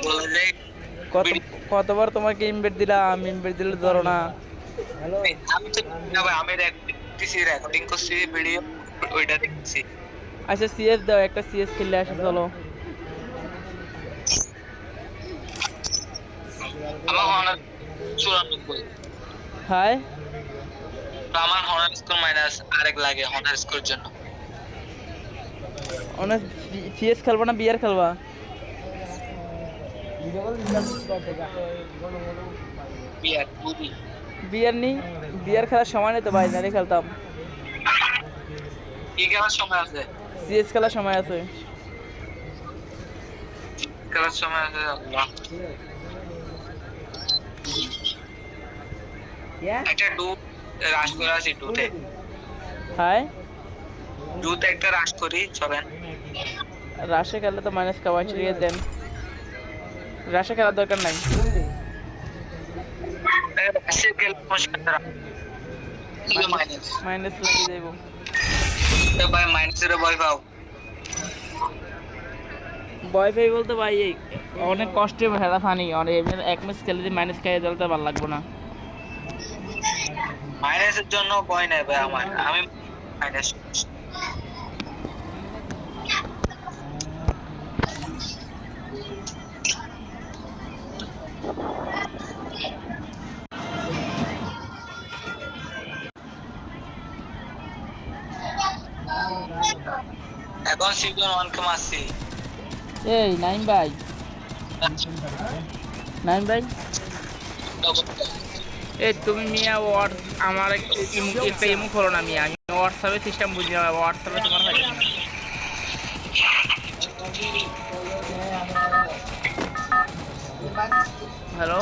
বলে কত কতবার তোমাকে ইনভাইট দিলাম, ইনভাইট দিলে ধরো না। আমি তো আমি রেকর্ডিং করছি ভিডিও, ওইটা দেখছি। আচ্ছা সিএস দাও, একটা সিএস খেললে আসে চলো। আমার হনার 94। হাই, তো আমার হনার স্কোর মাইনাস আরেক লাগে হনার স্কোর জন্য। অনেক সিএস খেলবা না বিয়ার খেলবা? বিয়ার বুঝি। বিয়ার নি, বিয়ার খেলার সময় নেই তো ভাই, নারে খেলতাম। কি খেলার সময় আছে? সিএস খেলার সময় আছে। খেলার সময় আছে আল্লাহ। একটা ডু রাশ করে আছি ডুতে। হাই, ডুতে একটা রাশ করি চলেন। রাশে খেললে তো মাইনাস খাওয়া চিড়িয়ে দেন, রাশে খেলার দরকার নাই। রাশে গেলে সমস্যা মাইনাস। মাইনাস লাগিয়ে যাইব। ভাই মাইনাসের ভয় পাও? ভয় পাই বলতে ভাই এই অনেক কষ্টে খেলা ফানি, অনেক এমনি এক ম্যাচ খেলে দিয়ে মাইনাস খাইয়ে দিলে তো ভালো লাগবো না। মাইনাসের জন্য ভয় নাই ভাই আমার, আমি মাইনাস। এখন সিজন 1 কে মারছি। এই নাইম ভাই, নাইম ভাই, এই তুমি মিয়া ওয়ার্ড আমার একটা ইমো করো না মিয়া, আমি হোয়াটসঅ্যাপে সিস্টেম বুঝি না, হোয়াটসঅ্যাপে তোমার হয়ে না। হ্যালো।